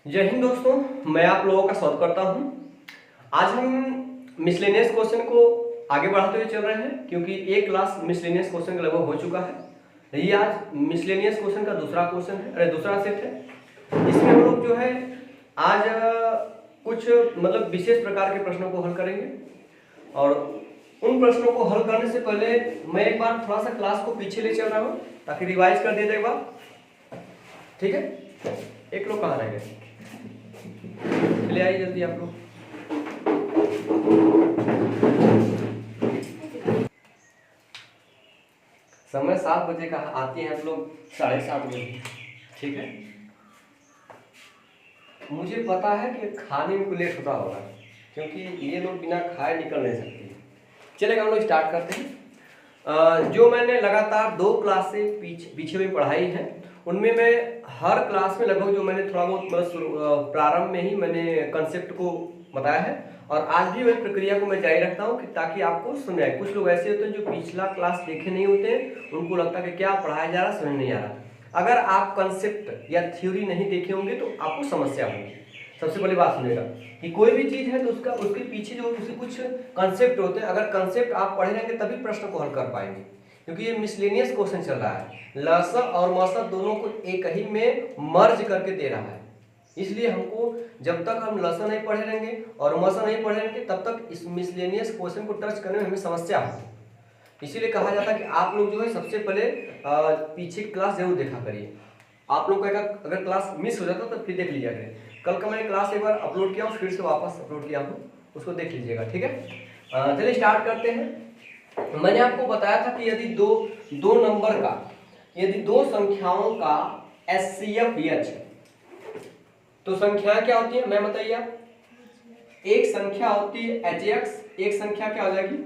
जय हिंद दोस्तों, मैं आप लोगों का स्वागत करता हूं। आज हम मिसलेनियस क्वेश्चन को आगे बढ़ाते हुए चल रहे हैं क्योंकि एक क्लास मिसलेनियस क्वेश्चन का लगभग हो चुका है। ये आज मिसलेनियस क्वेश्चन का दूसरा क्वेश्चन है, अरे दूसरा सेट है। इसमें हम लोग जो है आज कुछ मतलब विशेष प्रकार के प्रश्नों को हल करेंगे और उन प्रश्नों को हल करने से पहले मैं एक बार थोड़ा सा क्लास को पीछे ले चल रहा हूँ ताकि रिवाइज कर दिया जाए एक बार। ठीक है, एक लोग कहाँ रह गए? चले आइए जल्दी आप लोग। समय 7 बजे का आते हैं हम लोग 7:30 बजे। ठीक है, मुझे पता है कि खाने में लेट होता होगा क्योंकि ये लोग बिना खाए निकल नहीं सकते। चलेगा, हम लोग स्टार्ट करते हैं। जो मैंने लगातार 2 क्लास से पीछे में पढ़ाई है उनमें मैं हर क्लास में लगभग जो मैंने थोड़ा बहुत मतलब प्रारंभ में ही मैंने कंसेप्ट को बताया है और आज भी वही प्रक्रिया को मैं जारी रखता हूँ कि ताकि आपको समझ आए। कुछ लोग ऐसे होते हैं जो पिछला क्लास देखे नहीं होते, उनको लगता है कि क्या पढ़ाया जा रहा समझ नहीं आ रहा। अगर आप कंसेप्ट या थ्योरी नहीं देखे होंगे तो आपको समस्या होगी। सबसे पहली बात सुनेगा कि कोई भी चीज है तो उसके पीछे जो उसके कुछ कंसेप्ट होते हैं, अगर कंसेप्ट आप पढ़े रहेंगे तभी प्रश्न को हल कर पाएंगे क्योंकि ये मिसलेनियस क्वेश्चन चल रहा है। लस और मस दोनों को एक ही में मर्ज करके दे रहा है, इसलिए हमको जब तक हम लस नहीं पढ़े रहेंगे और मस नहीं पढ़े रहेंगे तब तक इस मिसलेनियस क्वेश्चन को टच करने में हमें समस्या होगी। इसीलिए कहा जाता है कि आप लोग जो है सबसे पहले पीछे क्लास जरूर देखा करिए। आप लोग का अगर क्लास मिस हो जाता तो फिर देख लीजिए करें। कल का मैंने क्लास एक बार अपलोड किया हूँ, फिर से वापस अपलोड किया हूँ, उसको देख लीजिएगा। ठीक है, चलिए स्टार्ट करते हैं। मैंने आपको बताया था कि यदि दो नंबर का, यदि 2 संख्याओं का HCF है तो संख्याएं क्या होती है मैं बताइए आप। एक संख्या होती है HX, एक संख्या क्या हो जाएगी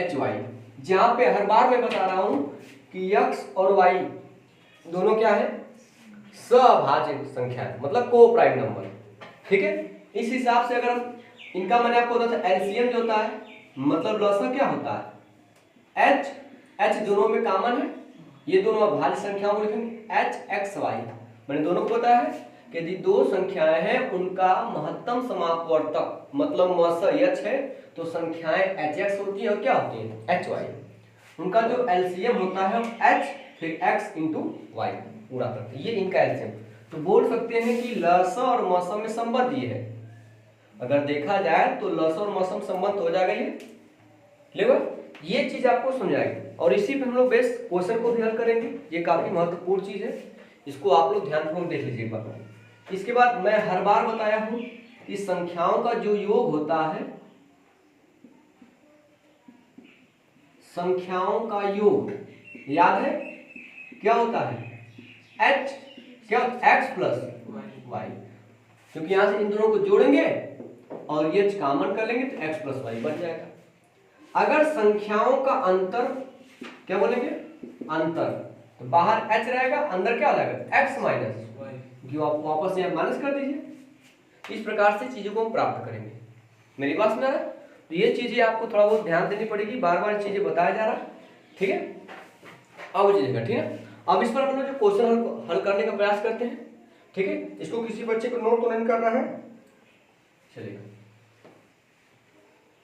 HY। जहां पे हर बार मैं बता रहा हूं कि X और Y दोनों क्या है सभाज्य संख्या है, मतलब को प्राइम नंबर। ठीक है, इस हिसाब से अगर हम इनका मैंने आपको बताया था एलसीएम जो होता है मतलब लसा क्या होता है H दोनों में कॉमन है, ये दोनों अभाज्य संख्याओं को लिखेंगे HXY। मैंने दोनों को बताया है कि यदि 2 संख्याएं हैं उनका महत्तम समापवर्तक मतलब मस H है तो संख्याएं HX होती है और क्या होती है HY। उनका जो एलसीएम होता है H फिर X × Y पूरा करते हैं, ये इनका एलसीएम। तो बोल सकते हैं कि लस और मौसम में संबंध ये है। अगर देखा जाए तो लस और मौसम संबंध हो जाएगा ये चीज आपको समझाएगी और इसी पे हम लोग बेस क्वेश्चन को भी हल करेंगे। ये काफी महत्वपूर्ण चीज है, इसको आप लोग ध्यानपूर्वक देख लीजिएगा। इसके बाद मैं हर बार बताया हूं कि संख्याओं का जो योग होता है, संख्याओं का योग याद है क्या होता है H क्या X + Y, क्योंकि यहां से इन दोनों को जोड़ेंगे और ये कॉमन कर लेंगे तो X + Y बन जाएगा। अगर संख्याओं का अंतर क्या बोलेंगे अंतर, तो बाहर H रहेगा अंदर क्या हो जाएगा X - Y, जो आप वापस यहाँ माइनस कर दीजिए। इस प्रकार से चीजों को हम प्राप्त करेंगे। मेरी बात सुना है? तो ये चीजें आपको थोड़ा बहुत ध्यान देनी पड़ेगी, बार बार चीजें बताया जा रहा है। ठीक है, अब चीजेगा ठीक है। अब इस पर हम लोग जो क्वेश्चन हल करने का प्रयास करते हैं। ठीक है, इसको किसी बच्चे को नोट तो नहीं करना है, चलेगा।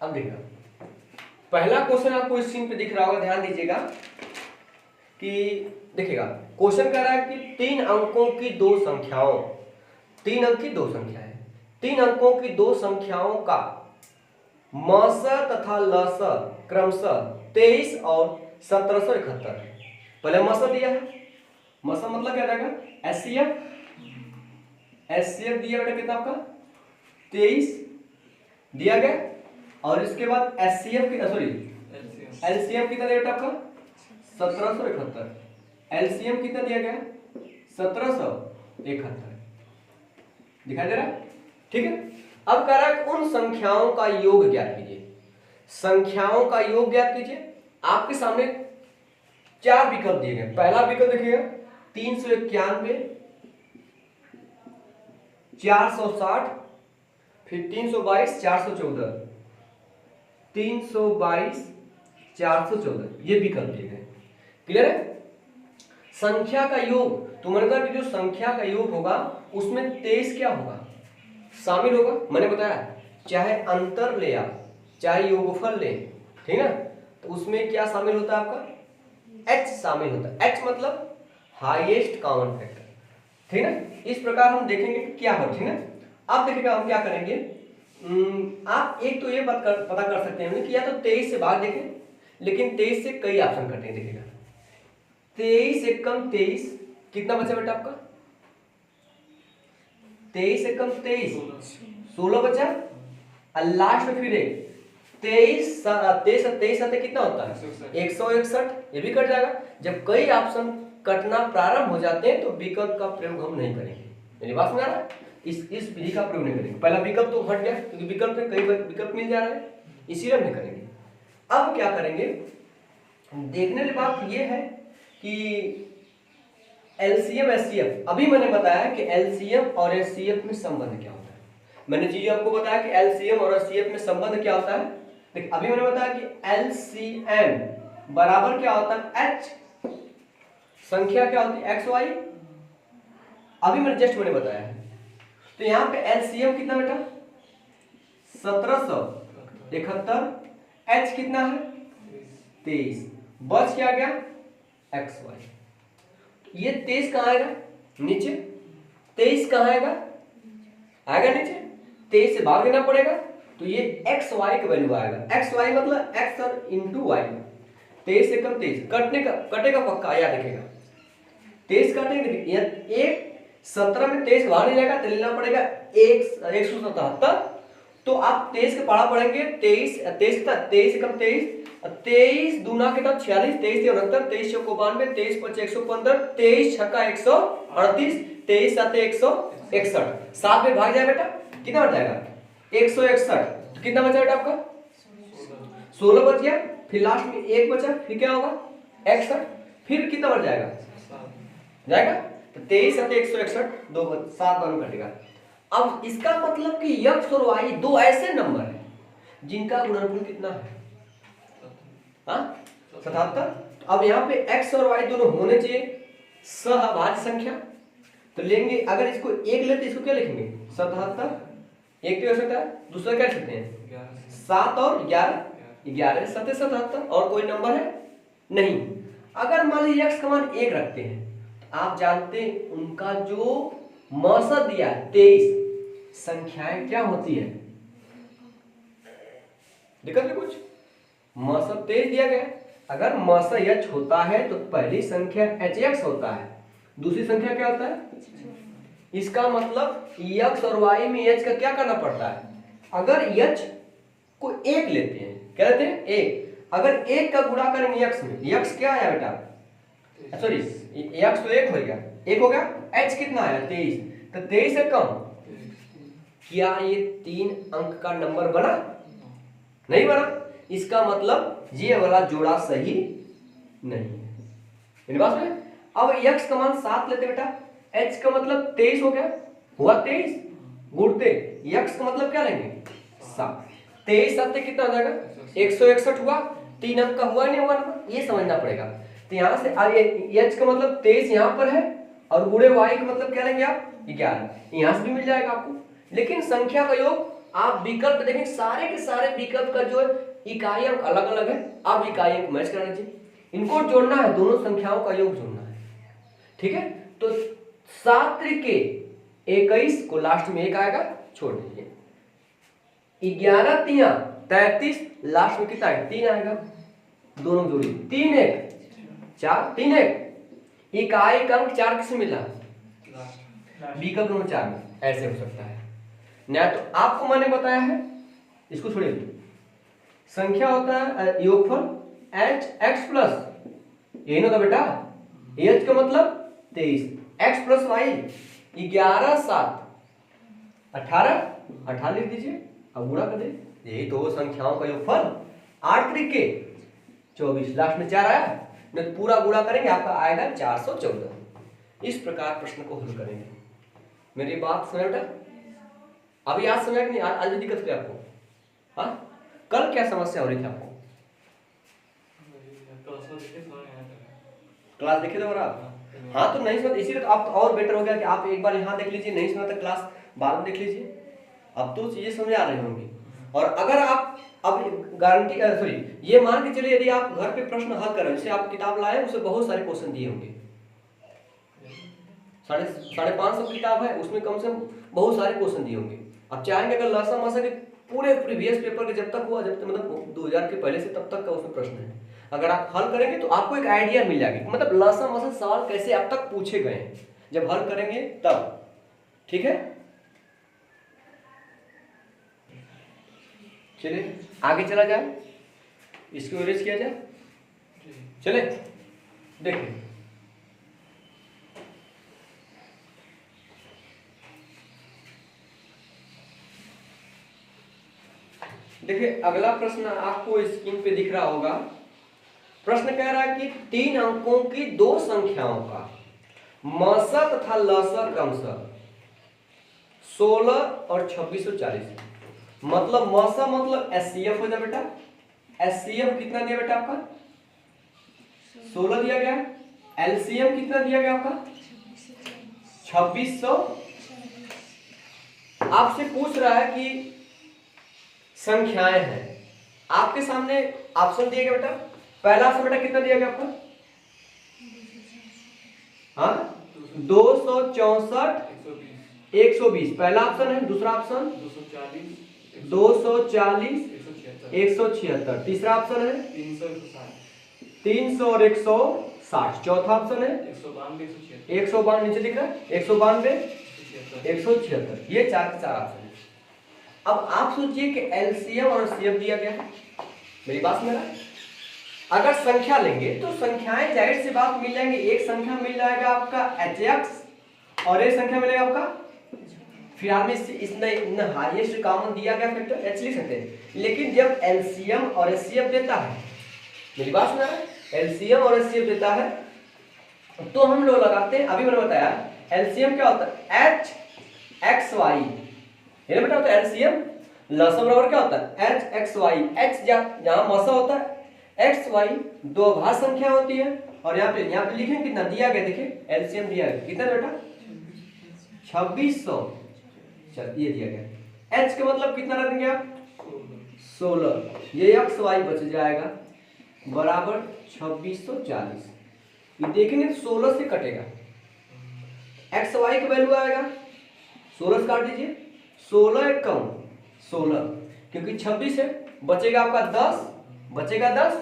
अब देखिएगा पहला क्वेश्चन आपको इस सीन पे दिख रहा होगा, ध्यान दीजिएगा कि देखिएगा क्वेश्चन कह रहा है कि 3 अंकों की 2 संख्याओं, 3 अंक की 2 संख्या है, 3 अंकों की 2 संख्याओं का मस तथा लस क्रमशः 23 और 1771 है। पहले मस दिया है, मस मतलब क्या रहेगा HCF दिया बेटा कितना आपका 23 दिया गया और इसके बाद HCF की सॉरी LCM कितना दिया बेटा आपका 1771, LCM कितना दिया गया 1771 दिखाई दे रहा है। ठीक है, अब कह रहा है उन संख्याओं का योग ज्ञात कीजिए। संख्याओं का योग ज्ञात कीजिए। आपके सामने 4 विकल्प दिए गए। पहला विकल्प देखिएगा 391, 460, फिर 322, 414, 322, 414 ये विकल्प दिए गए। क्लियर है? संख्या का योग तो मैंने कहा कि जो संख्या का योग होगा उसमें 23 क्या होगा, शामिल होगा। मैंने बताया चाहे अंतर ले आप, चाहे योगफल ले, ठीक ना, तो उसमें क्या शामिल होता है आपका, h शामिल होता है। h मतलब हाईएस्ट कॉमन फैक्टर, ठीक ना। इस प्रकार हम देखेंगे कि क्या हो, ठीक ना। अब देखिएगा हम क्या करेंगे, आप एक तो ये पता कर सकते हैं कि या तो 23 से भाग देखें, लेकिन 23 से कई ऑप्शन करते हैं। देखिएगा 23 एकम 23 कितना बचा बेटा आपका, 23 एकम 23 16 बचा, और लास्ट में फिर एक 23 23 साथ कितना होता है 161, ये भी कट जाएगा। जब कई ऑप्शन कटना प्रारंभ हो जाते हैं तो विकल्प का प्रयोग हम नहीं करेंगे। मेरी बात समझ आ रहा है, इस विधि का प्रयोग नहीं करेंगे। पहला विकल्प तो हट गया क्योंकि विकल्प में कई विकल्प मिल जा रहा है, इसीलिए हम नहीं करेंगे। अब क्या करेंगे, देखने की बात ये है कि एलसीएम एचसीएफ, अभी मैंने बताया कि एलसीएम और एचसीएफ में संबंध क्या होता है। मैंने चीजें आपको बताया कि एलसीएम और एचसीएफ में संबंध क्या होता है। देखिए अभी मैंने बताया कि एलसीएम बराबर क्या होता है एच, संख्या क्या होती है एक्स वाई, अभी मैंने बताया है। तो यहाँ पे एलसीएम कितना बेटा 1771, एच कितना है 23, बच क्या गया एक्स वाई। ये 23 कहाँ आएगा नीचे, 23 कहाँ आएगा नीचे, 23 से भाग देना पड़ेगा, तो ये एक्स वाई का वैल्यू आएगा। एक्स वाई मतलब एक्स और इंटू वाई, 23 से कम 23 कटेगा पक्का, याद रखेगा 23 काटेंगे, एक 17 में 23 बाहर नहीं जाएगा तो लेना पड़ेगा 177। तो आप 23 के पढ़ा पढ़ेंगे, 23 से कम 23 दूना के तब 46, 23 से 69, 23 चौको 92, 23 पचे 115, 23 छक्का 138, 23 साते 161, 7 में भाग जाए बेटा कितना बच जाएगा 161, तो कितना बचा बेटा आपका 16 बच गया, फिर लास्ट में 1 बचा, फिर क्या होगा 61, फिर कितना बच जाएगा तो 23 साते 161, 2 7 बार कटेगा। अब इसका मतलब कि यक्स और वाई दो ऐसे नंबर हैं जिनका गुणनफल कितना है 77। अब यहाँ पे x और y दोनों होने चाहिए सहभाज्य संख्या, तो लेंगे अगर इसको एक लेते इसको क्या लिखेंगे 77, एक तो हो सकता है, दूसरा क्या लिखते हैं 7 और 11 7 77, और कोई नंबर है नहीं। अगर मान लीजिए x का मान 1 रखते हैं, आप जानते हैं उनका जो मौसा दिया 23, संख्याएं क्या होती है, दिक्कत है कुछ, मौसा 23 दिया गया, अगर मौसा h होता है तो पहली संख्या hx होता है, दूसरी संख्या क्या होता है, इसका मतलब x और y में h का क्या करना पड़ता है, अगर h को 1 लेते हैं, क्या लेते हैं 1, अगर 1 का गुणा करेंगे x में, x क्या आया बेटा सॉरी x तो 1 हो गया, 1 हो गया, h कितना आया 23, तो 23 से कम, क्या ये 3 अंक का नंबर बना, नहीं बना, इसका मतलब ये वाला जोड़ा सही नहीं है। मेरी बात में अब x का मान 7 लेते बेटा, h का मतलब 23 हो गया, हुआ 23 गुणते x का मतलब क्या लेंगे 7, 23 7 कितना हो जाएगा 161 हुआ, 3 अंक का हुआ नहीं हुआ नंबर, ये समझना पड़ेगा। तो यहाँ से h का मतलब 23 यहाँ पर है, और गुणे y का मतलब क्या लेंगे आप 11, यहाँ से भी मिल जाएगा आपको। लेकिन संख्या का योग आप विकल्प देखें, सारे के सारे विकल्प का जो है इकाई अंक अलग अलग है, आप इकाई अंक मैच करा लीजिए, इनको जोड़ना है, दोनों संख्याओं का योग जोड़ना है, ठीक है। तो 7 के 21 को लास्ट में 1 आएगा, छोड़ दीजिए, 11 तिया 33, लास्ट में कितना है 3 आएगा, दोनों जोड़ी 3 1 4 3 1, इकाई अंक 4 किससे मिला विकल्प नंबर 4 में, ऐसे हो सकता है ना। तो आपको मैंने बताया है, इसको छोड़िए, संख्या होता है योगफल h x प्लस, यही ना था बेटा, h का मतलब 23, x प्लस वाई 11 7 18 लिख दीजिए, अब गुणा कर दीजिए, यही दो संख्याओं का योगफल 8 त्रिके 24, लास्ट में 4 आया, नहीं तो पूरा गुणा करेंगे आपका आएगा 414। इस प्रकार प्रश्न को हल करेंगे। मेरी बात समझ बेटा, अभी आज समझ नहीं, आज भी दिक्कत थी आपको, हाँ कल क्या समस्या हो रही थी आपको, क्लास देखे थे और आप हाँ तो नहीं सुना, इसीलिए तो आप तो और बेटर हो गया कि आप एक बार यहाँ देख लीजिए, नहीं सुना तो क्लास बाद में देख लीजिए, अब तो चीजें समझ आ रही होंगी। और अगर आप अब गारंटी सॉरी ये मान के चलिए यदि आप घर पे प्रश्न हल कर रहे हैं, जैसे आप किताब लाए उसमें बहुत सारे क्वेश्चन दिए होंगे, 550 किताब है उसमें कम से कम बहुत सारे क्वेश्चन दिए होंगे। अब चाहेंगे अगर लसा मसा के पूरे प्रीवियस पेपर के जब तक हुआ, जब तक मतलब 2000 के पहले से तब तक का उसमें प्रश्न है, अगर आप हल करेंगे तो आपको एक आइडिया मिल जाएगी मतलब लसा मसा सवाल कैसे अब तक पूछे गए हैं, जब हल करेंगे तब। ठीक है, चलिए आगे चला जाए, इसको इरेज किया जाए। चले देखिए, देखिए अगला प्रश्न आपको स्क्रीन पे दिख रहा होगा। प्रश्न कह रहा है कि 3 अंकों की 2 संख्याओं का मसा तथा लसा क्रमशः 16 और 2640, मतलब मसा मतलब एचसीएफ हो जाए बेटा, एचसीएफ कितना दिया बेटा आपका 16 दिया गया, एलसीएम कितना दिया गया आपका 2600। आपसे पूछ रहा है कि संख्याएं हैं, आपके सामने ऑप्शन दिए गए बेटा, पहला ऑप्शन बेटा कितना दिया गया आपका, हाँ 264 120 पहला ऑप्शन है, दूसरा ऑप्शन 240 176, तीसरा ऑप्शन है 300 और 160, चौथा ऑप्शन है 192 नीचे दिख रहा है 192 176, ये 4 के 4 ऑप्शन है। अब आप सोचिए कि एलसीएम और एचसीएफ दिया गया है, मेरी बात समझ रहा है, अगर संख्या लेंगे तो संख्याएं जाहिर सी बात मिल जाएंगी, एक संख्या मिल जाएगा आपका HX और एक संख्या मिलेगा आपका, फिलहाल में इसने हाईएस्ट कॉमन दिया गया फैक्टर H लिख सकते हैं, लेकिन जब एलसीएम और एचसीएफ देता है, मेरी बात सुना है, एलसीएम और एचसीएफ देता है तो हम लोग लगाते हैं, अभी मैंने बताया एलसीएम क्या होता है HXY, ये बेटा होता है एलसीएम, लसा बराबर क्या होता है HXY, H जहां मसा होता है XY दो भाज्य संख्या होती है, और यहाँ पे लिखें कितना दिया गया, देखिए एलसीएम दिया गया कितना बेटा 2600, चल ये दिया गया, H का मतलब कितना रख देंगे आप 16, ये XY बच जाएगा बराबर 2640, ये देखेंगे 16 से कटेगा, XY का वैल्यू आएगा 16 से काट दीजिए, 16 एक कम 16 क्योंकि 26 है, बचेगा आपका 10, बचेगा 10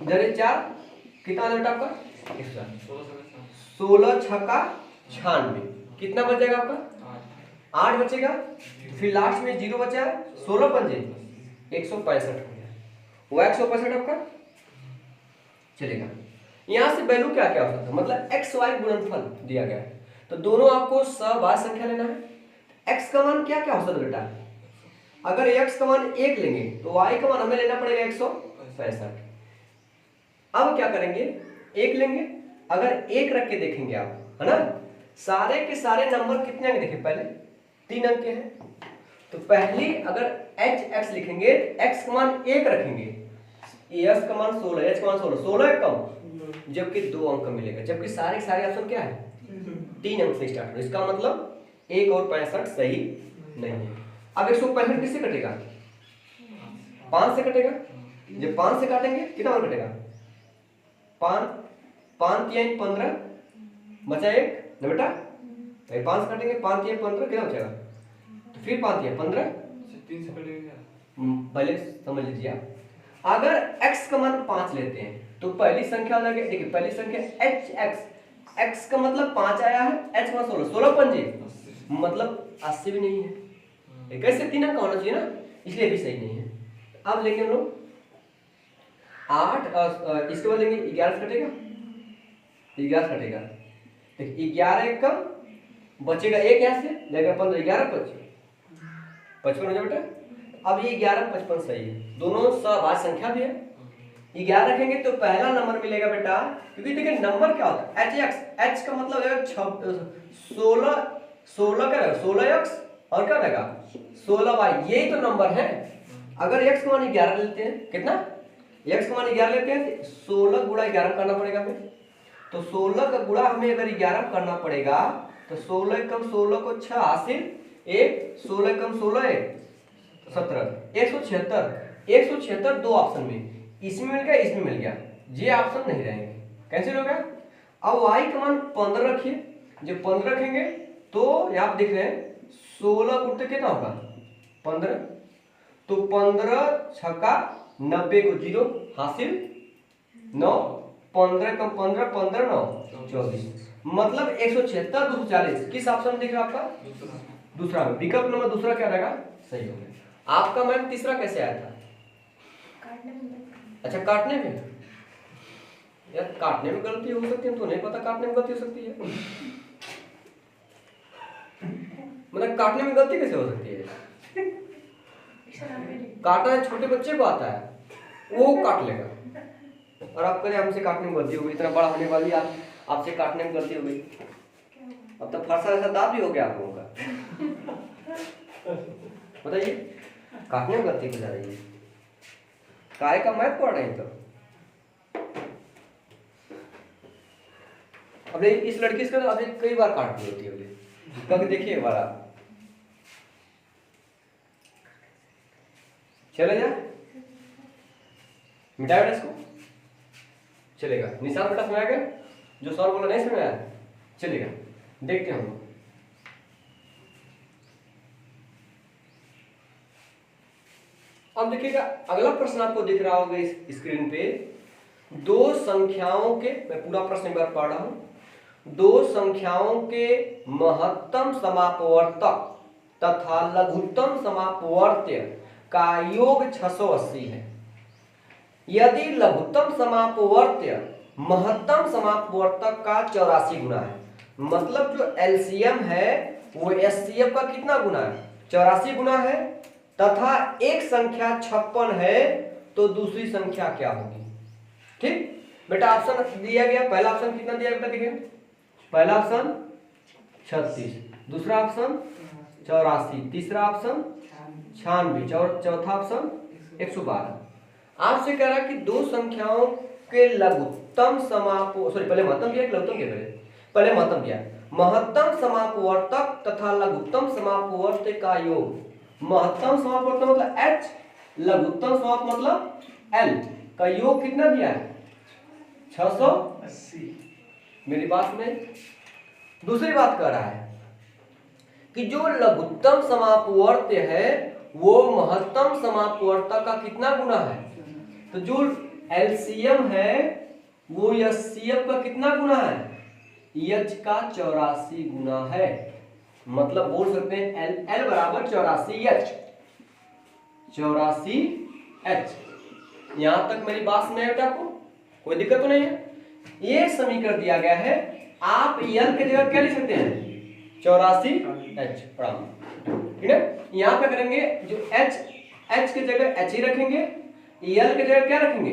इधर 4 कितना बेटा आपका 16 छक्का 96, कितना बचेगा आपका 8 बचेगा, फिर लास्ट में 0 बचा है, 16 पंजे 165 हो गया, वो 165 आपका चलेगा। यहां से वैल्यू क्या क्या हो सकता है, मतलब XY गुणनफल दिया गया है, तो दोनों आपको सभाज्य संख्या लेना है। x का मान क्या क्या हो सकता है बेटा, अगर x का मान 1 लेंगे तो y का मान हमें लेना पड़ेगा 165। अब क्या करेंगे, 1 लेंगे, अगर 1 रख के देखेंगे आप, है ना, सारे के सारे नंबर कितने अंक देखें, पहले 3 अंक के हैं, तो पहले अगर HX लिखेंगे x का मान 1 रखेंगे, s का मान 16, h का मान 16, 16 एक कम, जबकि 2 अंक मिलेगा, जबकि सारे के सारे ऑप्शन क्या है 3 अंक से स्टार्ट हो, इसका मतलब 1 और 65 सही नहीं है। अब 165 किससे कटेगा, 5 से कटेगा, जब 5 से काटेंगे कितना और कटेगा, 5 3 15 बचा 1 ना बेटा, 5 से काटेंगे 5 3 15 कितना बचेगा, तो फिर 5 3 15 3 से कटेगा, पहले समझ लीजिए आप, अगर x का मान 5 लेते हैं तो पहली संख्या लगे, देखिए पहली संख्या HX, x का मतलब 5 आया है, h का 16, 16 पंजे मतलब 80 भी नहीं है, कैसे 3 अंक होना चाहिए ना, इसलिए भी सही नहीं है। अब लेंगे हम लोग 8, इसके बाद लेंगे 11 कटेगा, 11 कटेगा, देखिए 11 एक कम बचेगा 1 यहाँ से लेकर 15, 11 55 हो जाए बेटा। अब ये 11 55 सही है, दोनों सभाज्य संख्या भी है, 11 रखेंगे तो पहला नंबर मिलेगा बेटा, क्योंकि देखिए नंबर क्या होता है HX, H का मतलब है 16 क्या रहेगा 16x और क्या रहेगा 16y, यही तो नंबर है। अगर x का मान 11 लेते हैं, कितना x का मान 11 लेते हैं, 16 गुणा 11 करना पड़ेगा हमें, तो 16 का गुणा हमें अगर 11 करना पड़ेगा तो 16 कम 16 को 6 हासिल 1, 16 कम 16 17, 176 दो ऑप्शन में, इसमें मिल गया इसमें मिल गया, ये ऑप्शन नहीं रहेंगे, कैंसिल हो गया। अब y का मान 15 रखिए, जब 15 रखेंगे तो यहाँ आप देख रहे हैं 16 गुणित कितना होगा 15, तो 15 छक्का 90 को 0 हासिल 9, 15 कम 15 15 9 24, मतलब 176 240 किस ऑप्शन में दिख रहा है आपका दूसरा में, विकल्प नंबर दूसरा क्या रहेगा सही हो गया। आपका मैम तीसरा कैसे आया था? अच्छा काटने में, यार काटने में गलती हो सकती है, तो नहीं पता काटने में गलती हो सकती है, मतलब काटने में गलती कैसे हो सकती है? काटना छोटे बच्चे को आता है, वो काट लेगा, और आप कहें हमसे काटने में गलती हो गई, इतना बड़ा होने वाली आप आपसे काटने में गलती हो गई, अब तो फरसा ऐसा दांत भी हो गया आप लोगों का, बताइए काटने में गलती हो जा रही है, काय का मैथ पढ़ रहे हैं तो। अब इस लड़की से अभी कई बार काट दी होती है, कभी देखिए एक बार आप, चले जा मिटाया बेटा इसको, चलेगा निशान बेटा समझ गया, जो सर बोला नहीं समझ आया चलेगा, देखते हैं हम। अब देखिएगा अगला प्रश्न आपको दिख रहा होगा इस स्क्रीन पे, दो संख्याओं के, मैं पूरा प्रश्न एक बार पढ़ रहा हूं, दो संख्याओं के महत्तम समापवर्तक तथा लघुत्तम समापवर्त्य का योग 680 है। यदि लघुत्तम समापवर्त्य महत्तम समापवर्तक का 84 गुना है, मतलब जो एलसीएम है वो एचसीएफ का कितना गुना है 84 गुना है, तथा एक संख्या 56 है, तो दूसरी संख्या क्या होगी? ठीक बेटा, ऑप्शन दिया गया, पहला ऑप्शन कितना दिया बेटा देखिए, पहला ऑप्शन 36, दूसरा ऑप्शन 84, तीसरा ऑप्शन 96, चौथा ऑप्शन 112। आपसे कह रहा कि दो संख्याओं के लघुत्तम पहले महत्तम दिया, लघुत्तम दिया, पहले महत्तम दिया, महत्तम समापवर्तक तथा लघुत्तम समापवर्त्य का योग, महत्तम समापवर्तक मतलब h, लघुत्तम समाप मतलब l का योग कितना दिया है 680। मेरी बात में दूसरी बात कर रहा है कि जो लघुत्तम समापवर्त्य है वो महत्तम समापवर्तक का कितना गुना है, तो जो एलसीएम है वो एचसीएफ का कितना गुना है, एच का 84 गुना है, मतलब बोल सकते हैं एल बराबर 84 एच, 84 एच। यहां तक मेरी बात समझ आया आपको, कोई दिक्कत तो नहीं है? ये समीकरण दिया गया है, आप एल के जगह क्या लिख सकते हैं 84 एच, ठीक है। यहां पे करेंगे जो एच की जगह एच ही रखेंगे, एल की जगह क्या रखेंगे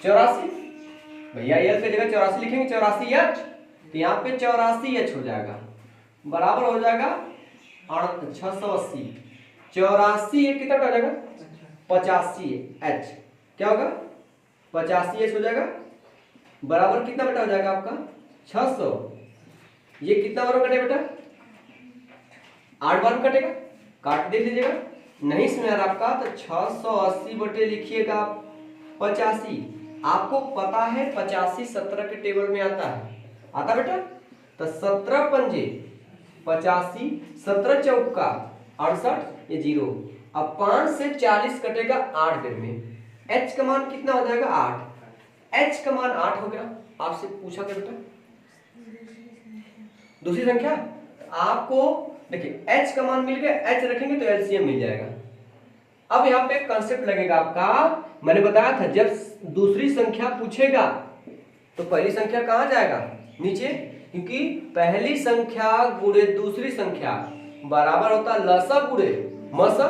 84, भैया एल की जगह 84 लिखेंगे 84 एच, तो यहाँ पे 84 एच हो जाएगा, बराबर हो जाएगा 680, 84 एक कितना हो जाएगा 85 एच, क्या होगा 85 एच हो जाएगा, बराबर कितना बेटा हो जाएगा आपका 600, ये कितना बार कटेगा बेटा 8 बार कटेगा, काट देख लीजिएगा, नहीं समझ आ रहा आपका तो 680 बटे लिखिएगा 85, आपको पता है 85 17 के टेबल में आता है, आता बेटा, तो 17 पंजे 85, 17 चौका 68, ये 0, अब 5 से 40 कटेगा 8 दिन में, h का मान कितना हो जाएगा 8, h का मान 8 हो गया। आपसे पूछा क्या बेटा दूसरी संख्या, आपको देखिए h का मान मिल गया, h रखेंगे तो एलसीएम मिल जाएगा। अब यहाँ पे कंसेप्ट लगेगा आपका, मैंने बताया था जब दूसरी संख्या पूछेगा तो पहली संख्या कहाँ जाएगा नीचे, क्योंकि पहली संख्या गुणे दूसरी संख्या बराबर होता है लसा गुणे मसा,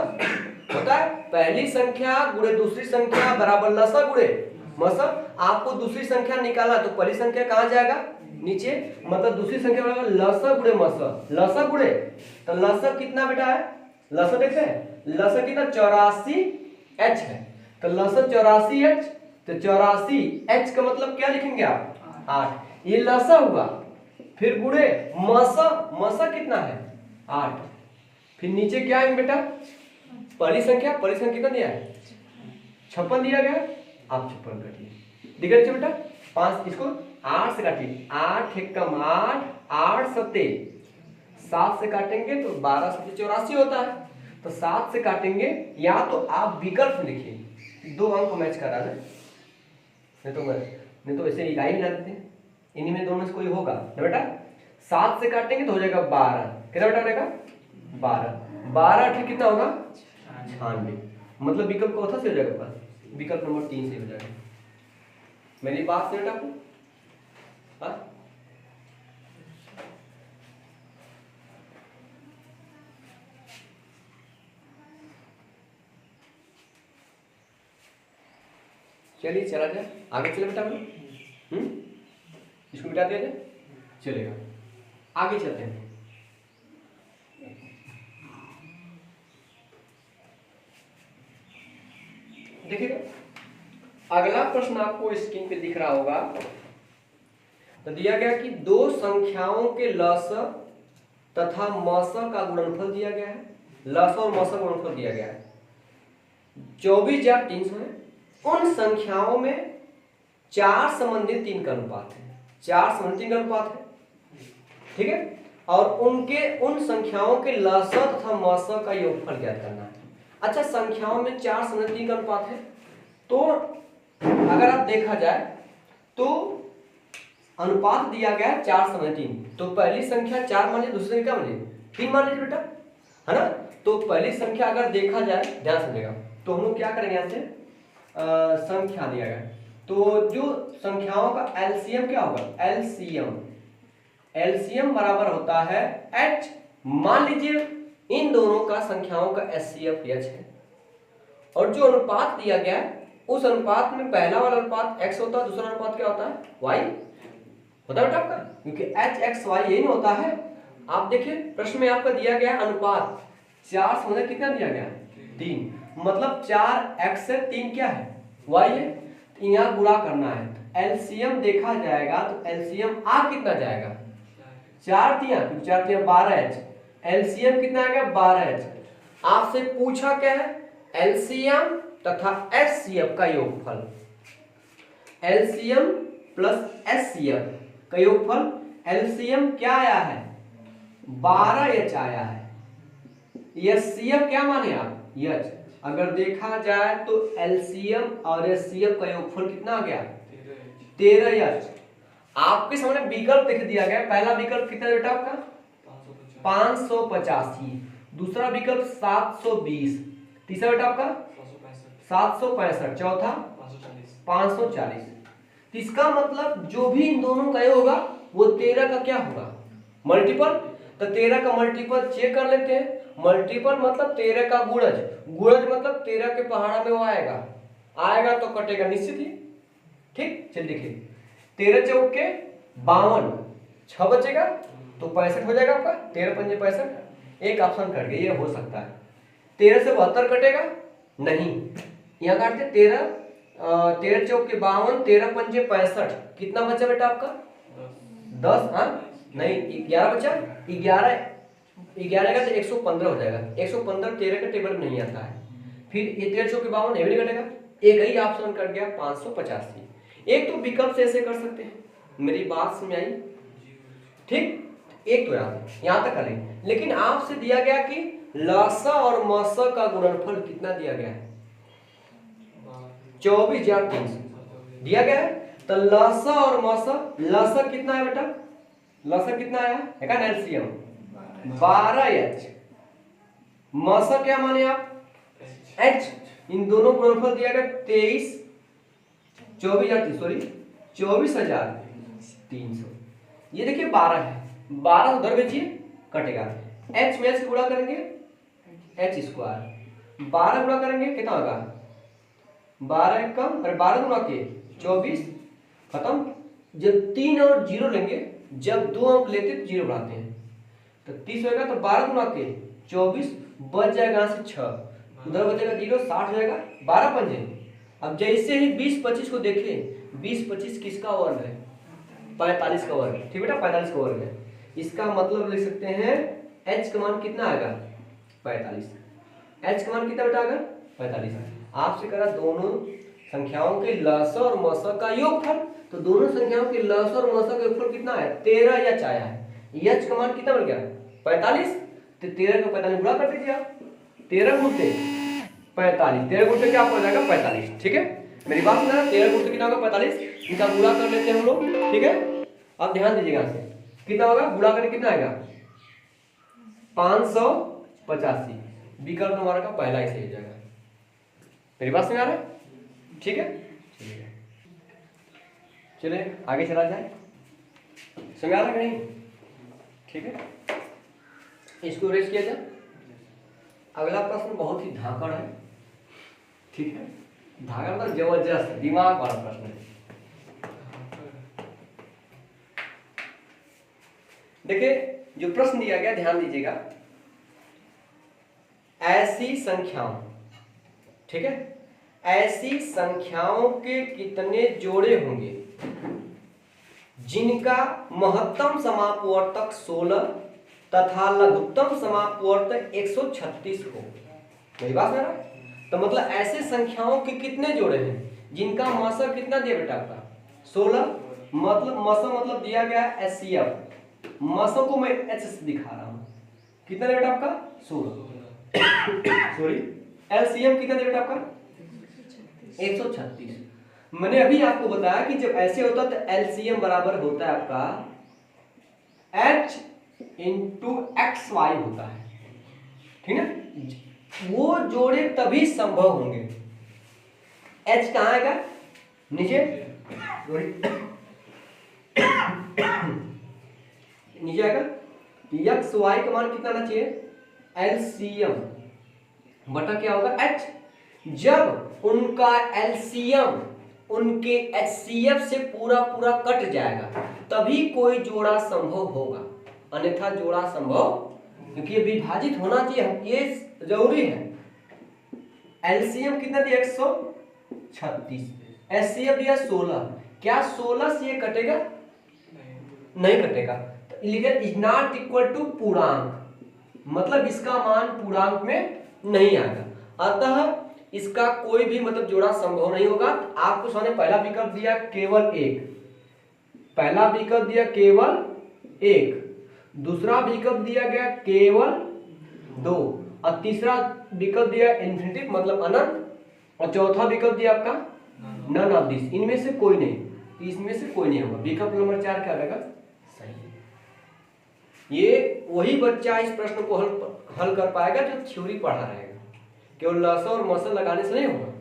होता है पहली संख्या गुणे दूसरी संख्या बराबर लसा गुणे मसा। आपको दूसरी संख्या निकालना तो पहली संख्या कहाँ जाएगा नीचे, मतलब दूसरी संख्या बराबर लसा गुणे मसा, लसा गुणे, तो लसा कितना बेटा है, लसा देखते हैं लसा कितना 84 एच है, तो लसा 84 एच, तो 84 एच का मतलब क्या लिखेंगे आप 8, ये लसा हुआ, फिर गुणे मसा, मसा कितना है 8, फिर नीचे क्या है बेटा पहली संख्या कितना दिया है 56 दिया गया, आप 56 काटिए, दिख रहा है बेटा 5, इसको 8 से काटिए, 8 एकम 8, 8 सत्ते 7 से काटेंगे तो 12 सत्ते 84 होता है, तो 7 से काटेंगे, या तो आप विकल्प लिखिए 2 अंक मैच करा लें, नहीं तो ऐसे इकाई मिला देते हैं, इन्हीं में दोनों से कोई होगा ना बेटा। 7 से काटेंगे तो हो जाएगा 12, कितना बेटा हो जाएगा 12, 12 ठीक कितना होगा 96, मतलब विकल्प कौन से हो जाएगा पास, विकल्प नंबर 3 से हो जाएगा। मेरी बात से बेटा आपको हाँ? चलिए चला जाए आगे, चले बेटा इसको मिटा दिया जाए, चलेगा आगे चलते हैं। देखिएगा अगला प्रश्न आपको स्क्रीन पे दिख रहा होगा, तो दिया गया कि 2 संख्याओं के लस तथा मस का गुणनफल दिया गया है, लस और मस का गुणनफल दिया गया है 24,300 है। उन संख्याओं में 4 संबंधित 3 का अनुपात है, 4 संबंधित 3 का अनुपात है, ठीक है, और उन संख्याओं के लस तथा मस का योगफल ज्ञात करना है। अच्छा, संख्याओं में 4 संबंधित 3 का अनुपात है, तो अगर आप देखा जाए तो अनुपात दिया गया है 4 संबंधित 3, तो पहली संख्या 4 मान लीजिए, दूसरी संख्या मान लीजिए 3 मान लीजिए बेटा, है ना। तो पहली संख्या अगर देखा जाए, ध्यान समझेगा, तो हम लोग क्या करेंगे यहाँ से संख्या दिया गया, तो जो संख्याओं का एलसीएम क्या होगा, एलसीएम बराबर होता है h, मान लीजिए इन दोनों का संख्याओं का एचसीएफ h है, और जो अनुपात दिया गया है उस अनुपात में पहला वाला अनुपात x होता है, दूसरा अनुपात क्या होता है y होता है बेटा आपका, क्योंकि h x y यही होता है। आप देखिए प्रश्न में आपका दिया गया अनुपात 4 समझे कितना दिया गया 3, मतलब 4x से 3 क्या है y है, यहाँ गुणा करना है, एलसीएम देखा जाएगा तो एलसीएम आ कितना जाएगा 4 तिया 12h, एलसीएम कितना आ गया 12h। आपसे पूछा क्या है एलसीएम तथा एचसीएफ का योगफल, एलसीएम प्लस एचसीएफ का योगफल, एलसीएम क्या आया है 12h आया है, एचसीएफ क्या माने आप h, अगर देखा जाए तो एलसीएम और एचसीएफ का योगफल कितना आ गया 13h। आपके सामने विकल्प लिख दिया गया, पहला विकल्प कितना बेटा आपका 585, दूसरा विकल्प 720, तीसरा बेटा आपका 765, चौथा 540। तो इसका मतलब जो भी इन दोनों का होगा वो 13 का क्या होगा मल्टीपल, तो 13 का मल्टीपल चेक कर लेते हैं, मल्टीपल मतलब 13 का गुणज, गुणज मतलब 13 के पहाड़ा में वो आएगा तो कटेगा निश्चित ही, ठीक। चलिए देखिए 13 चौक के 52, 6 बचेगा तो 65 हो जाएगा आपका, 13 पंजे 65, एक ऑप्शन कट गया, ये हो सकता है। 13 से 72 कटेगा नहीं, यहाँ काटते 13 चौक के 52, 13 पंजे 65, कितना बचा बेटा आपका 10, हाँ नहीं 11 बचा, 11 का तो 115 हो जाएगा, 115 13 के टेबल में नहीं आता है, फिर ये 13 चौक के 52 ये भी नहीं कटेगा, एक ही ऑप्शन कट गया 585। एक तो विकल्प से ऐसे कर सकते हैं, मेरी बात समझ आई, ठीक। एक तो यहाँ तक करें, लेकिन आपसे दिया गया कि लसा और मसा का गुणनफल कितना दिया गया है 24,300 दिया गया है, तो लसा और मसा, लसा कितना है बेटा, लसा कितना आया है एलसीएम 12h, मसा क्या माने आप h, इन दोनों गुणनफल दिया गया 24,300, ये देखिए 12 है, 12 उधर भेजिए कटेगा, h में h गुणा करेंगे h स्क्वायर, 12 गुणा करेंगे कितना होगा 12 एक कम, अरे 12 गुणा के 24 खत्म। जब 3 और 0 लेंगे, जब 2 अंक लेते तो 0 बढ़ाते हैं, तो 30 होगा, तो 12 गुणा के 24 बच जाएगा से 6, उधर बचेगा 0, 60 हो जाएगा 12 पंजे। अब जैसे ही 20 25 को देखें, 20 25 किसका वर्ग है 45 का वर्ग, ठीक बेटा 45 का वर्ग है। इसका मतलब लिख सकते हैं h का मान कितना आएगा 45। h का मान कितना बेटा आएगा 45। आपसे करा दोनों संख्याओं के लस और मस का योगफल, तो दोनों संख्याओं के लस और मस का योगफल कितना है 13 या 4 है। h का मान कितना बन गया 45, तो 13 को 45 गुणा कर दीजिए आप, 13 गुणते 45, 13 गुणते क्या हो जाएगा 45, ठीक है मेरी बात सुना। 13 गुणते कितना होगा 45, इनका गुणा कर लेते हैं हम लोग, ठीक है। अब ध्यान दीजिएगा से कितना होगा, गुणा करके कितना आएगा 585, विकल्प हमारा का पहला ही सही हो जाएगा। मेरी बात समझ आ रहा है, ठीक है। चलिए आगे चला जाए, समझ आ रहा है नहीं, ठीक है। इसको रेस किया जाए। अगला प्रश्न बहुत ही धाकड़ है, ठीक है, धाकड़ मतलब जबरदस्त दिमाग वाला प्रश्न है। देखिए जो प्रश्न दिया गया ध्यान दीजिएगा, ऐसी संख्याओं, ठीक है, ऐसी संख्याओं के कितने जोड़े होंगे जिनका महत्तम समापवर्तक 16 तथा लघुत्तम समापवर्तक 136 हो। मेरी बात समझ रहा है? तो मतलब ऐसे संख्याओं के कितने जोड़े हैं जिनका मसा कितना दिया बेटा आपका 16, मतलब मसा मतलब दिया गया एचसीएफ, मसों को मैं एच से दिखा रहा हूं, कितना दिया बेटा आपका 16 सॉरी एलसीएम कितना दिया बेटा आपका 136। मैंने अभी आपको बताया कि जब ऐसे होता है तो एलसीएम बराबर होता है आपका h इंटू एक्स वाई होता है, ठीक है। वो जोड़े तभी संभव होंगे, h कहाँ आएगा नीचे नीचे आएगा, एक्स वाई का मान कितना आना चाहिए एलसीएम बटा क्या होगा h। जब उनका एलसीएम उनके एचसीएफ से पूरा पूरा कट जाएगा तभी कोई जोड़ा संभव होगा, अन्यथा जोड़ा संभव, क्योंकि विभाजित होना चाहिए, ये जरूरी है। एलसीएम कितना दिया 136, एचसीएफ दिया 16, क्या 16 से ये कटेगा नहीं कटेगा, तो लिखे इज नॉट इक्वल टू पूर्णांक, मतलब इसका मान पूर्णांक में नहीं आएगा, अतः इसका कोई भी मतलब जोड़ा संभव नहीं होगा। आपको सामने पहला विकल्प दिया केवल एक, पहला विकल्प दिया केवल एक, दूसरा विकल्प दिया गया केवल 2 और तीसरा विकल्प दिया इन्फिनिटी मतलब अनंत, और चौथा विकल्प दिया आपका नन ऑफ दिस, इनमें से कोई नहीं, तो इसमें से कोई नहीं होगा। विकल्प नंबर 4 क्या रहेगा सही। ये वही बच्चा इस प्रश्न को हल कर पाएगा जो थ्योरी पढ़ा रहेगा, केवल लसा और मसल लगाने से नहीं होगा।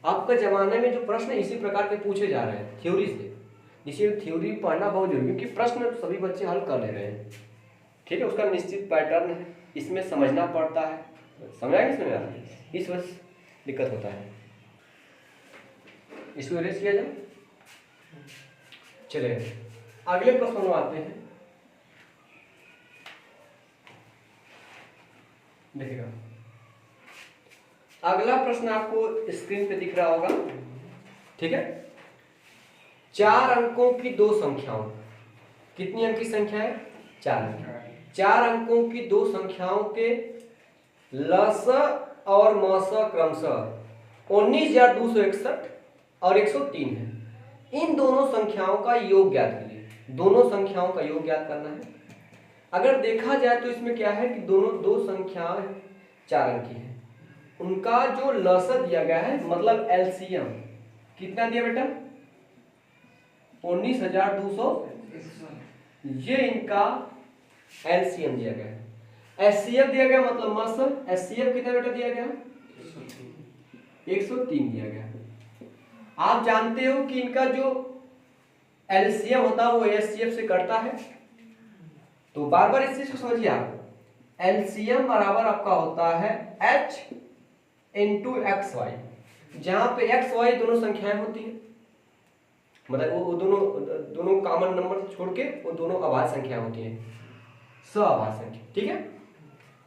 आपका जमाने में जो प्रश्न इसी प्रकार के पूछे जा रहे हैं थ्योरी से, इसीलिए थ्योरी पढ़ना बहुत जरूरी, क्योंकि प्रश्न सभी बच्चे हल कर ले रहे हैं, ठीक है। उसका निश्चित पैटर्न है, इसमें समझना पड़ता है, समझ आएगा समझ आ रहा है, इस वजह से दिक्कत होता है। इसको इरेज किया जाए। चलिए अगले प्रश्न में आते हैं, देखिएगा अगला प्रश्न आपको स्क्रीन पे दिख रहा होगा, ठीक है। 4 अंकों की 2 संख्याओं, कितनी अंक की संख्या है 4 अंक, 4 अंकों की 2 संख्याओं के लस और मस क्रमशः 19,261 और 103 है। इन दोनों संख्याओं का योग ज्ञात कीजिए, दोनों संख्याओं का योग ज्ञात करना है। अगर देखा जाए तो इसमें क्या है कि दोनों 2 संख्याएं 4 अंक की है, उनका जो लस दिया गया है मतलब एलसीएम कितना दिया बेटा 19,200, ये इनका एलसीएम दिया गया है। एचसीएफ दिया गया मतलब मस, एचसीएफ कितना बेटा दिया गया 103 दिया गया। आप जानते हो कि इनका जो एलसीएम होता है वो एचसीएफ से कटता है, तो बार बार इस चीज को समझिए आप, एलसीएम बराबर आपका होता है h इंटू एक्स वाई, जहां पे एक्स वाई दोनों संख्याएं होती है, मतलब वो दोनों कॉमन नंबर छोड़ के वो दोनों अभाज्य संख्या होती है, सअभाज्य संख्या, ठीक है।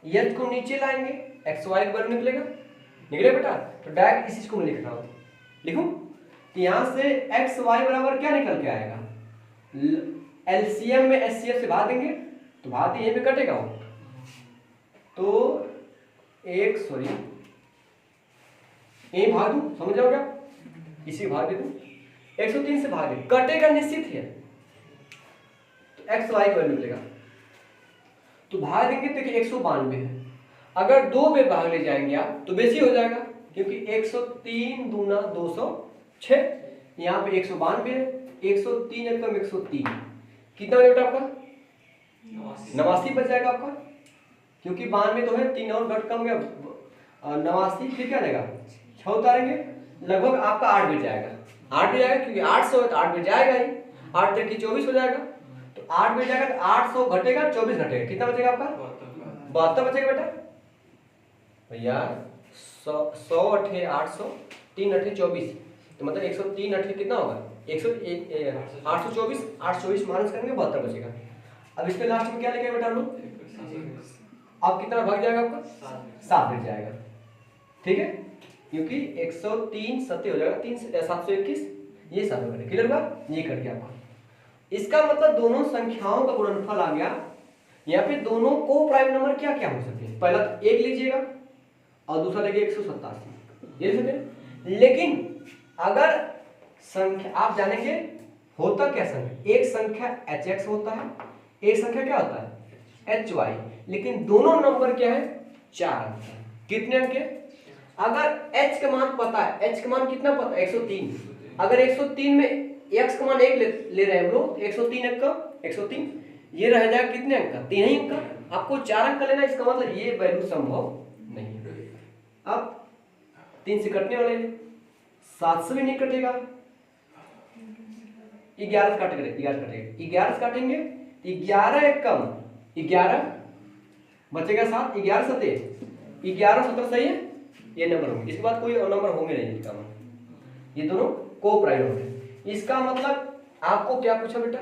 यदि को नीचे लाएंगे एक्स वाई के बराबर निकलेगा, निकले बेटा, तो डायरेक्ट इस चीज को मैं लिख रहा हूं, लिखूं तो यहां से एक्स वाई बराबर क्या निकल के आएगा एलसीएम में एचसीएफ से भाग देंगे तो भाग यहीं पे कटेगा वो, तो एक सॉरी यही भाग दूं, समझ जाओगे आप, इसी भाग दे दूं, 103 से भाग दे, कटेगा निश्चित है, तो एक्स वाई का वैल्यू मिलेगा, तो भाग देंगे तो 192 है। अगर 2 पे भाग ले जाएंगे आप तो बेसी हो जाएगा, क्योंकि 103 दूना 206, यहाँ पे 192 है, 103 एकम 103, कितना बेटा आपका 89 बच जाएगा आपका, क्योंकि 92 तो है, 3 और घट कम गया 89, फिर क्या रहेगा 6 उतारेंगे, लगभग आपका 8 बच जाएगा, 8 बच जाएगा, क्योंकि 800 है तो 8 बच जाएगा ही, 8 तक की 24 हो जाएगा, तो 8 बच जाएगा, तो 800 घटेगा 24 घटेगा, कितना बचेगा आपका 72 बचेगा बेटा भैया, 100 अठे 800, 3 अठे 24, तो मतलब 103 अठे कितना होगा 824, 824 माइनस करेंगे 72 बचेगा। अब इसके लास्ट में क्या लिखेगा बेटा हम लोग, अब कितना भाग जाएगा आपका 7 बच जाएगा, ठीक है, क्योंकि 103 सत्य हो जाएगा, 3 721 ये 7 हो गया, क्लियर बात, ये कर गया आपका। इसका मतलब दोनों संख्याओं का गुणनफल आ गया, यहाँ पे दोनों को प्राइम नंबर क्या क्या हो सकते हैं, पहला तो 1 लीजिएगा और दूसरा देखिए 187, ये सकते, लेकिन अगर संख्या आप जानेंगे होता क्या संख्या, एक संख्या hx होता है, एक संख्या क्या होता है hy, लेकिन दोनों नंबर क्या है 4 अंक है, कितने अंक है, अगर h का मान पता है, h का मान कितना पता है 103, अगर 103 में x का मान 1 ले रहे हैं हम लोग, 103 अंक का 103, ये रह जाएगा कितने अंक का 3 ही अंक का, आपको 4 अंक का लेना, इसका मतलब ये वैल्यू संभव नहीं है। अब 3 से कटने वाले 7 से भी नहीं कटेगा, 11 से काटेंगे, 11 से काटेंगे, 11 एक कम 11 बचेगा 7, 11 सते 11 17 सही है, ये नंबर होंगे, इसके बाद कोई और नंबर होंगे नहीं, इसका मतलब ये दोनों को प्राइम होंगे। इसका मतलब आपको क्या पूछा बेटा,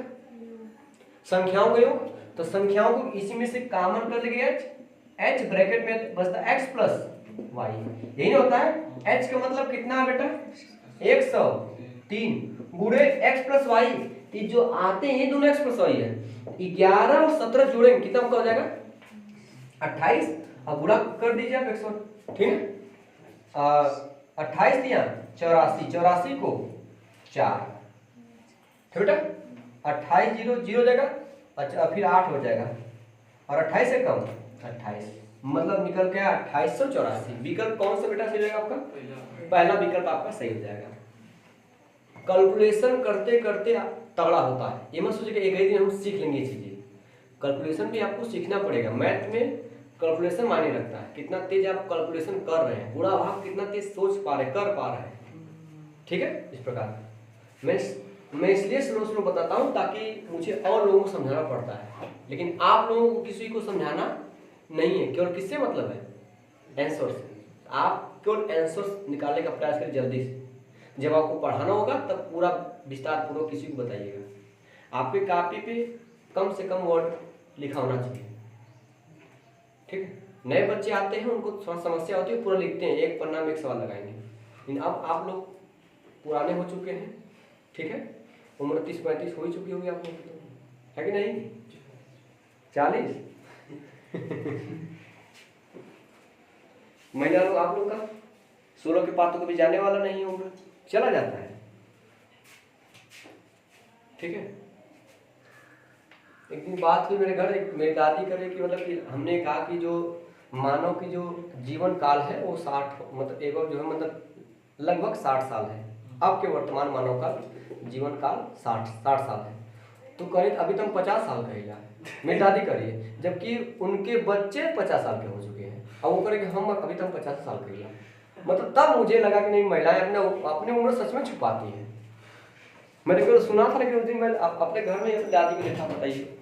संख्याओं का योग, तो संख्याओं को इसी में से कॉमन कर लेंगे h ब्रैकेट में बचता x प्लस y, यही होता है, h का मतलब कितना है बेटा 103 गुणे x प्लस y, ये जो आते हैं ये दोनों x प्लस y है, 11 और 17 जोड़ेंगे कितना हो जाएगा 28, अब गुणा कर दीजिए आप 100, ठीक है, 28 दिया 84, 84 को 4, ठीक बेटा 28 0 0 जाएगा, अच्छा फिर 8 हो जाएगा, और 28 से कम 28, मतलब निकल गया 2884। विकल्प कौन सा बेटा सही रहेगा आपका, पहला विकल्प आपका सही हो जाएगा। कैलकुलेशन करते करते तगड़ा होता है, ये मत सोचिए कि एक ही दिन हम सीख लेंगे चीजें, कैलकुलेशन भी आपको सीखना पड़ेगा। मैथ में कैलकुलेशन मायने रखता है, कितना तेज आप कैलकुलेशन कर रहे हैं, पूरा भाग कितना तेज सोच पा रहे कर पा रहे हैं, ठीक है। इस प्रकार मैं इसलिए स्लो बताता हूँ ताकि मुझे और लोगों को समझाना पड़ता है, लेकिन आप लोगों को किसी को समझाना नहीं है, केवल किससे मतलब है आंसर से, आप केवल आंसर निकालने का प्रयास करें जल्दी से, जब आपको पढ़ाना होगा तब पूरा विस्तार पूर्वक किसी को बताइएगा। आपके कॉपी पे कम से कम वर्ड लिखा होना चाहिए, ठीक है। नए बच्चे आते हैं उनको थोड़ा समस्या होती है, पूरा लिखते हैं, एक पन्ना में एक सवाल लगाएंगे, लेकिन अब आप लोग पुराने हो चुके हैं, ठीक है, उम्र 30-35 हो ही चुकी होगी आप लोग, है कि नहीं 40 महिला लोग आप लोग का 16 के पार तो कभी जाने वाला नहीं होगा, चला जाता है, ठीक है। एक दिन बात हुई मेरे घर, मेरी दादी करे कि मतलब कि हमने कहा कि जो मानव की जो जीवन काल है वो 60 मतलब एक और जो है मतलब लगभग 60 साल है, अब के वर्तमान मानव का जीवन काल 60 साल है, तो कहे अभी तो हम 50 साल कहेगा, मेरी दादी करिए, जबकि उनके बच्चे 50 साल के हो चुके हैं, अब वो करें कि हम अभी तो हम 50 साल कहेगा, मतलब तब मुझे लगा कि नहीं महिलाएं अपने उम्र सच में छुपाती हैं। मैंने केवल सुना था, लेकिन उस दिन मैं अपने घर में दादी को देखा, बताइए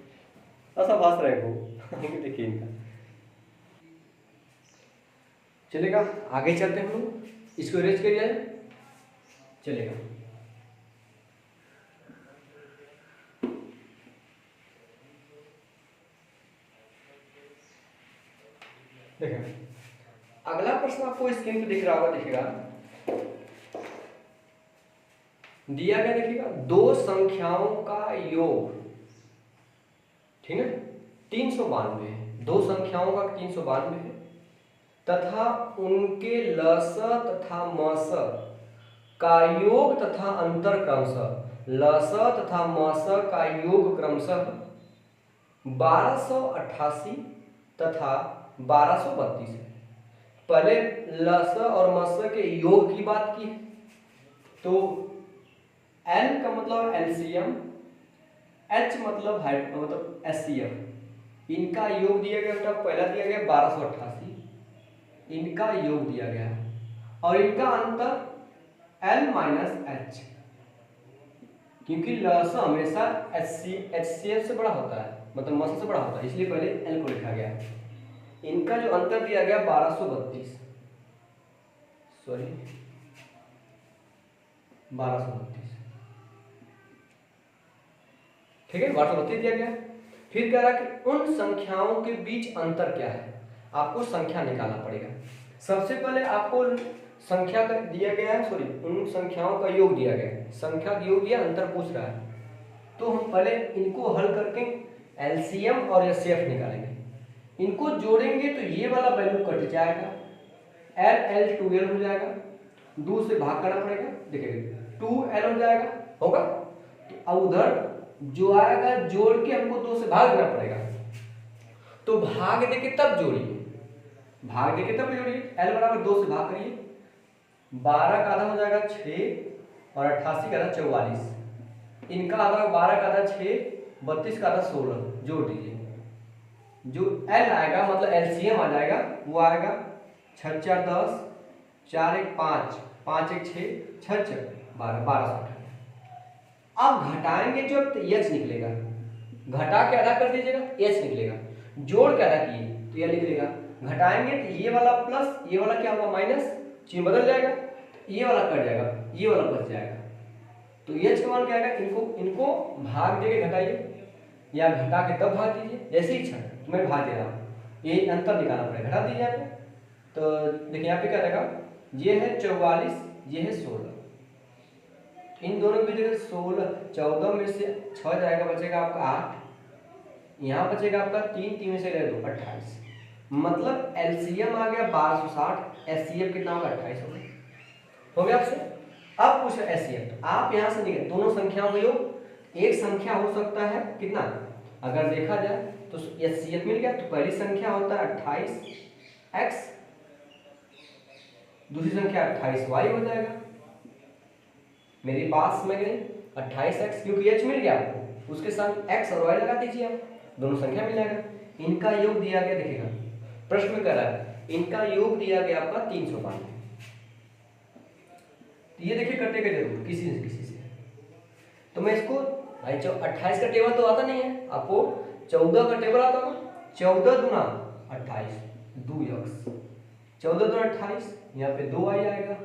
ऐसा भाष रहे हो देखिए इनका। चलेगा आगे चलते हैं हम लोग, इसको इरेज कर जाए, चलेगा। देखिए अगला प्रश्न आपको स्क्रीन पे दिख रहा होगा, देखिएगा दिया गया देखिएगा दो संख्याओं का योग, ठीक है, 392 है, दो संख्याओं का 392 है तथा उनके लस तथा मस का योग तथा अंतर क्रमशः, लस तथा मस का योग क्रमशः 1288 तथा 1232 है। पहले लस और मस के योग की बात की, तो L का मतलब एलसीएम, H मतलब मतलब एचसीएफ, इनका योग दिया गया बेटा, पहला दिया गया 1288, इनका योग दिया गया और इनका अंतर L माइनस H, क्योंकि लस हमेशा HCF से बड़ा होता है, मतलब मस से बड़ा होता है, इसलिए पहले L को लिखा गया। इनका जो अंतर दिया गया 1232, सॉरी 1232, ठीक है, 1232 दिया गया। फिर कह रहा कि उन संख्याओं के बीच अंतर क्या है, आपको संख्या निकालना पड़ेगा। सबसे पहले आपको संख्या का दिया गया है, सॉरी उन संख्याओं का योग दिया गया है, संख्या का योग दिया, अंतर पूछ रहा है, तो हम पहले इनको हल करके एलसीएम और एचसीएफ निकालेंगे। इनको जोड़ेंगे तो ये वाला वैल्यू कट जाएगा, L 2L हो जाएगा, 2 से भाग करना पड़ेगा, देखिए 2L हो जाएगा, होगा। अब उधर जो आएगा जोड़ के हमको 2 से भाग देना पड़ेगा, तो भाग देके तब जोड़िए, भाग देके तब जोड़िए, L बराबर 2 से भाग करिए, 12 का आधा हो जाएगा 6 और 88 का आधा 44, इनका आधा 12 का आधा 6, 32 का आधा 16, जोड़ दीजिए। जो L आएगा मतलब एलसीएम आ जाएगा, वो आएगा 6 4 10, 4 1 5, 5 1 6, 6 6 12, 1258। अब घटाएंगे जो तो H निकलेगा, घटा के आधा कर दीजिएगा H निकलेगा, जोड़ के आधा किए तो यह निकलेगा, घटाएंगे तो ये वाला प्लस, ये वाला क्या होगा माइनस, चिन्ह बदल जाएगा, ये वाला कट जाएगा, ये वाला बच जाएगा, तो H का मान क्या आएगा, इनको भाग देके घटाइए या घटा के तब भाग दीजिए, जैसे ही इच्छा, तो मैं भाग दे रहा हूँ, ये अंतर निकालना पड़ेगा, घटा दीजिए यहाँ पे, तो देखिए यहाँ पे क्या रहेगा, ये है 44, ये है 16, इन दोनों की जगह 16, 14 में से 6 जाएगा, बचेगा आपका 8, यहाँ बचेगा आपका 3, 3 में से ले दो 28, मतलब एलसीएम आ गया 1260, एचसीएफ कितना होगा 28 हो गया आपसे। अब पूछ रहे एचसीएफ, तो आप यहाँ से निकले दोनों संख्याओं का योग, एक संख्या हो सकता है कितना, अगर देखा जाए तो एचसीएफ मिल गया, तो पहली संख्या होता है 28x, दूसरी संख्या 28y हो जाएगा, मेरी बात समझ गई, 28x क्योंकि h मिल गया आपको, उसके साथ x और y लगा दीजिए आप, दोनों संख्या मिल जाएगा। इनका योग दिया गया, देखिएगा प्रश्न में कह रहा है इनका योग दिया गया आपका 392, तो ये देखिए कटेगा जरूर किसी न किसी से, तो मैं इसको भाई 28 का टेबल तो आता नहीं है आपको, 14 का टेबल आता है, 14 दूना 28, 2x, 14 दूना 28, यहाँ पे 2y आएगा,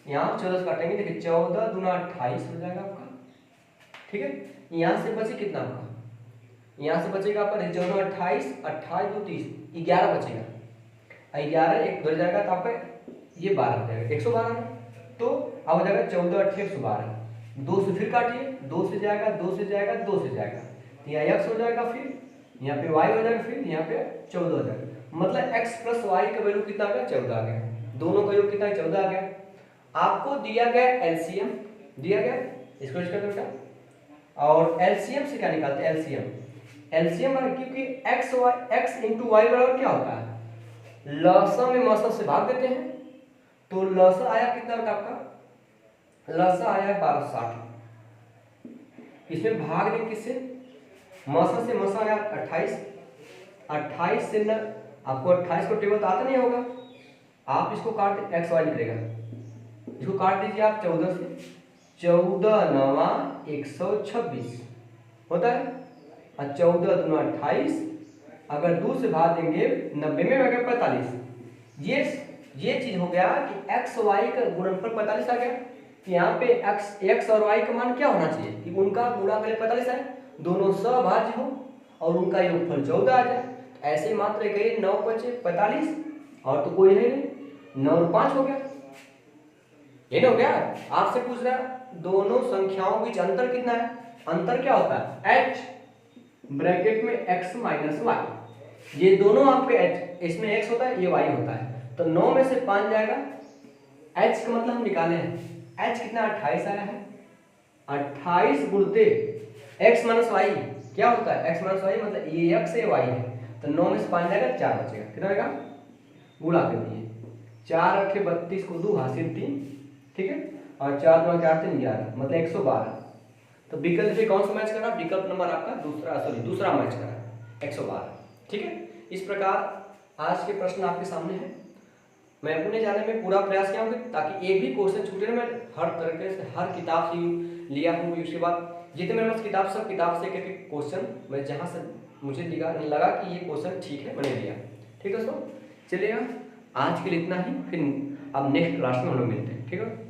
यहाँ 14 से काटेंगे, देखिए 14 दूना 28 हो जाएगा आपका, ठीक है। यहाँ से बचे कितना आपका, यहाँ से बचेगा आपका 14 28, 28 2 30, 11 बचेगा, 11 एक बढ़ जाएगा तो आपका ये 12 हो जाएगा, 112 में, तो अब हो जाएगा 14 8 112, 2 से फिर काटिए, 2 से जाएगा, 2 से जाएगा, 2 से जाएगा, तो यहाँ x हो जाएगा, फिर यहाँ पे y हो जाएगा, फिर यहाँ पे 14 हो जाएगा, मतलब x प्लस y का वैल्यू कितना आ गया 14 आ गया, दोनों का योग कितना 14 आ गया। आपको दिया गया एलसीएम दिया गया, इसको इसका बेटा, और एलसीएम से क्या निकालते हैं, एलसीएम क्योंकि x इंटू वाई बराबर क्या होता है, लसा में मसा से भाग देते हैं, तो लसा आया कितना बेटा आपका, लसा आया 1260, इसमें भाग दें किससे, मसा से मसा आया 28, 28 से न आपको 28 को टेबल तो आता नहीं होगा, आप इसको काट दे एक्स वाई निकलेगा, इसको काट दीजिए आप 14 से, 14 9 126 होता है, और 14 दूना 28, अगर 2 से भाग देंगे 90 में आ गया 45, ये चीज हो गया कि एक्स वाई का गुणनफल 45 आ गया, कि यहाँ पे एक्स और वाई का मान क्या होना चाहिए कि उनका गुणा करें 45 आए, दोनों सभाज्य हो और उनका योगफल 14 आ जाए, तो ऐसे मात्र कहिए 9 बचे 45, और तो कोई है नहीं, 9 और 5 हो गया, ये हो गया, आपसे पूछ रहा है दोनों संख्याओं के बीच अंतर कितना है? अंतर क्या होता है? h ब्रैकेट में x माइनस वाई। ये दोनों आपके h, इसमें x होता है, ये y होता है, तो 9 में से 5 जाएगा। h का मतलब हम निकाले हैं, h कितना 28 आया है। 28 गुणते x माइनस वाई क्या होता है? x माइनस वाई मतलब ये x है y है, तो 9 में से 5 जाएगा, 4 बचेगा। कितना आएगा? गुणा कर दिए, 4 अठे 32 को 2 हासिल 3, ठीक है, और 4 2 4 3 11 मतलब 112। तो विकल्प से कौन सा मैच करा? विकल्प नंबर आपका दूसरा मैच करा 112, ठीक है। इस प्रकार आज के प्रश्न आपके सामने हैं। मैं अपने जाने में पूरा प्रयास किया हूँ ताकि एक भी क्वेश्चन छूटे ना। मैं हर तरीके से हर किताब से लिया हूँ, उसके बाद जितने मेरे पास किताब, सब किताब से एक क्वेश्चन मैं जहाँ से मुझे लगा कि ये क्वेश्चन ठीक है, मैंने लिया। ठीक है दोस्तों, चलिएगा आज के लिए इतना ही, फिर अब नेक्स्ट क्लास में हम लोग मिलते हैं, ठीक है।